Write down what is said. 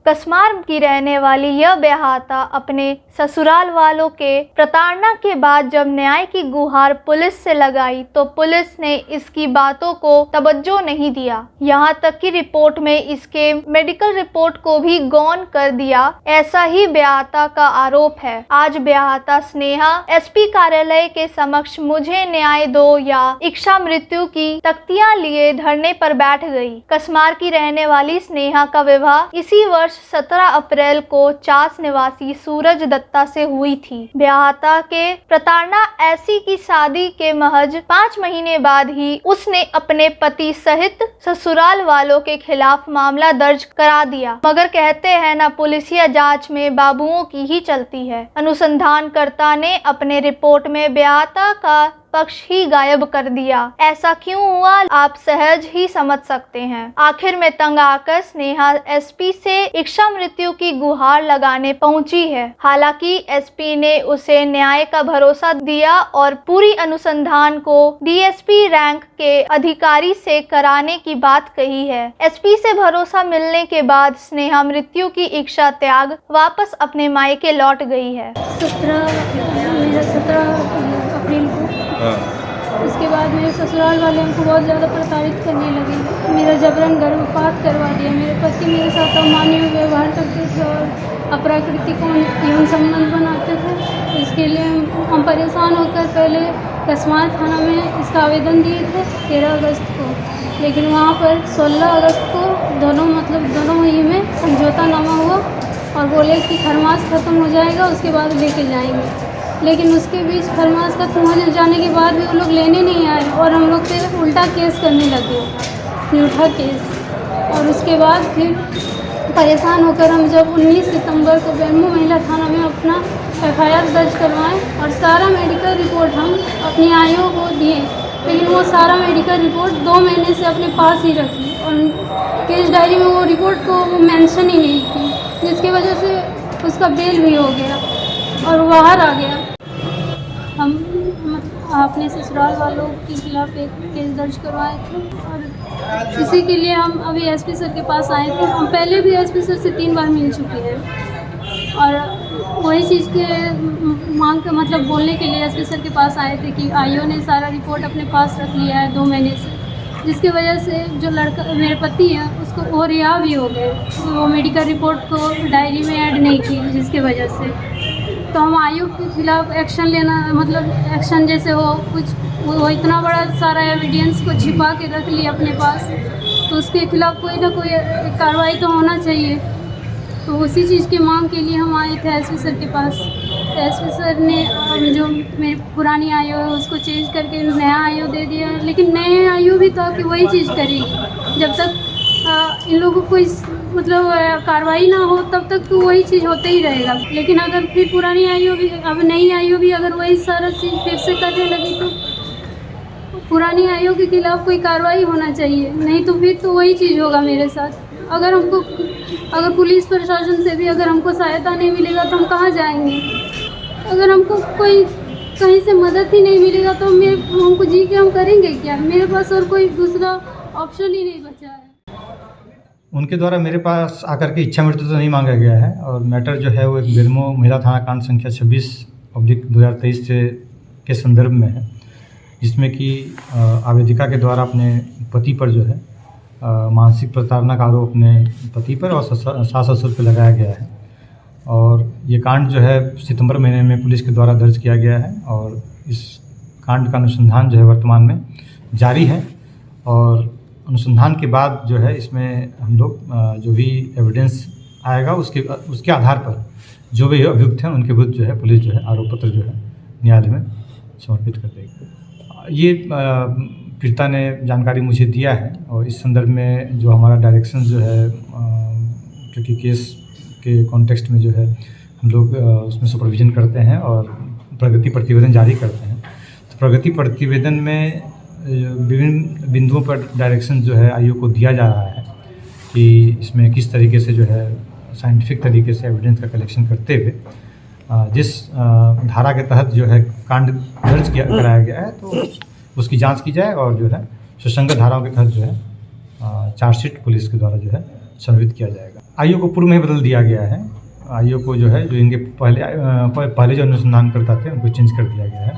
कसमार की रहने वाली यह बेहाता अपने ससुराल वालों के प्रताड़ना के बाद जब न्याय की गुहार पुलिस से लगाई तो पुलिस ने इसकी बातों को तवज्जो नहीं दिया। यहाँ तक कि रिपोर्ट में इसके मेडिकल रिपोर्ट को भी गौन कर दिया। ऐसा ही बेहाता का आरोप है। आज बेहाता स्नेहा एसपी कार्यालय के समक्ष मुझे न्याय दो या इच्छा मृत्यु की तख्तियां लिए धरने पर बैठ गई। कसमार की रहने वाली स्नेहा का विवाह इसी वर्ष 17 अप्रैल को चास निवासी सूरज दत्ता से हुई थी। बेहाता के प्रताड़ना ऐसी की शादी के महज 5 महीने बाद ही उसने अपने पति सहित ससुराल वालों के खिलाफ मामला दर्ज करा दिया। मगर कहते हैं ना, पुलिसिया जांच में बाबुओं की ही चलती है। अनुसंधानकर्ता ने अपने रिपोर्ट में बेहाता का पक्ष ही गायब कर दिया। ऐसा क्यों हुआ, आप सहज ही समझ सकते हैं। आखिर में तंग आकर स्नेहा एसपी से इच्छा मृत्यु की गुहार लगाने पहुंची है। हालांकि एसपी ने उसे न्याय का भरोसा दिया और पूरी अनुसंधान को डीएसपी रैंक के अधिकारी से कराने की बात कही है। एसपी से भरोसा मिलने के बाद स्नेहा मृत्यु की इच्छा त्याग वापस अपने मायके लौट गई है। 17 अप्रैल को उसके बाद मेरे ससुराल वाले हमको बहुत ज़्यादा प्रताड़ित करने लगे। मेरा जबरन गर्भपात करवा दिया। मेरे पति मेरे साथ अमानवीय व्यवहार करते थे और अप्राकृतिक यौन संबंध बनाते थे। इसके लिए हम परेशान होकर पहले कसमार थाना में इसका आवेदन दिए थे 13 अगस्त को, लेकिन वहाँ पर 16 अगस्त को दोनों ही में समझौतानामा हुआ और बोले कि खरमास ख़त्म हो जाएगा उसके बाद लेके जाएंगे। लेकिन उसके बीच फरमाश खत्म हो जाने के बाद भी वो लोग लेने नहीं आए और हम लोग पे उल्टा केस करने लगे, झूठा केस। और उसके बाद फिर परेशान होकर हम जब 19 सितंबर को बेम्बू महिला थाना में अपना FIR दर्ज करवाएं और सारा मेडिकल रिपोर्ट हम अपनी आईओ को दिए, लेकिन वो सारा मेडिकल रिपोर्ट 2 महीने से अपने पास ही रखी और केस डायरी में वो रिपोर्ट को वो मेंशन ही नहीं की, जिसकी वजह से उसका बेल भी हो गया और बाहर आ गया। हम अपने ससुराल वालों के खिलाफ एक केस दर्ज करवाए थे और इसी के लिए हम अभी एसपी सर के पास आए थे। हम पहले भी एसपी सर से 3 बार मिल चुके हैं और वही चीज़ के मांग का बोलने के लिए एसपी सर के पास आए थे कि आईओ ने सारा रिपोर्ट अपने पास रख लिया है 2 महीने से, जिसकी वजह से जो लड़का मेरे पति है उसको वो रिहा भी हो गए। वो मेडिकल रिपोर्ट को डायरी में ऐड नहीं की, जिसकी वजह से तो हम आयोग के खिलाफ एक्शन लेना एक्शन जैसे हो कुछ वो इतना बड़ा सारा एविडेंस को छिपा के रख लिया अपने पास, तो उसके खिलाफ कोई ना कोई कार्रवाई तो होना चाहिए। तो उसी चीज़ की मांग के लिए हम आए थे एसपी सर के पास। एसपी सर ने जो मेरी पुरानी आयु है उसको चेंज करके नया आयु दे दिया, लेकिन नए आयु भी था कि वही चीज़ करेगी। जब तक इन लोगों को कार्रवाई ना हो तब तक तो वही चीज़ होते ही रहेगा। लेकिन अगर फिर पुरानी आयु भी अब नई आयु भी अगर वही सारा चीज़ फिर से करने लगी तो पुरानी आयु के खिलाफ कोई कार्रवाई होना चाहिए, नहीं तो फिर तो वही चीज़ होगा मेरे साथ। अगर पुलिस प्रशासन से भी अगर हमको सहायता नहीं मिलेगा तो हम कहाँ जाएंगे? अगर हमको कोई कहीं से मदद ही नहीं मिलेगा तो हमको जी के हम करेंगे क्या? मेरे पास और कोई दूसरा ऑप्शन ही नहीं बचा है। उनके द्वारा मेरे पास आकर के इच्छा मृत्यु तो नहीं मांगा गया है और मैटर जो है वो एक बेरमो महिला थाना कांड संख्या 26/2023 से के संदर्भ में है, जिसमें कि आवेदिका के द्वारा अपने पति पर जो है मानसिक प्रताड़ना का आरोप अपने पति पर और सास ससुर पर लगाया गया है। और ये कांड जो है सितंबर महीने में पुलिस के द्वारा दर्ज किया गया है और इस कांड का अनुसंधान जो है वर्तमान में जारी है। और अनुसंधान के बाद जो है इसमें हम लोग जो भी एविडेंस आएगा उसके आधार पर जो भी अभियुक्त हैं उनके विरुद्ध जो है पुलिस जो है आरोप पत्र जो है न्यायालय में समर्पित कर देगी। ये पीड़िता ने जानकारी मुझे दिया है और इस संदर्भ में जो हमारा डायरेक्शन जो है, क्योंकि केस के कॉन्टेक्स्ट में जो है हम लोग उसमें सुपरविजन करते हैं और प्रगति प्रतिवेदन जारी करते हैं, तो प्रगति प्रतिवेदन में विभिन्न बिंदुओं पर डायरेक्शन जो है आयोग को दिया जा रहा है कि इसमें किस तरीके से जो है साइंटिफिक तरीके से एविडेंस का कलेक्शन करते हुए जिस धारा के तहत जो है कांड दर्ज कराया गया है तो उसकी जांच की जाए और जो है सुसंगत धाराओं के तहत जो है चार्जशीट पुलिस के द्वारा जो है संबित किया जाएगा। आईओ को पूर्व में ही बदल दिया गया है। आईओ को जो है जो इनके पहले जो अनुसंधान करता थे उनको चेंज कर दिया गया है।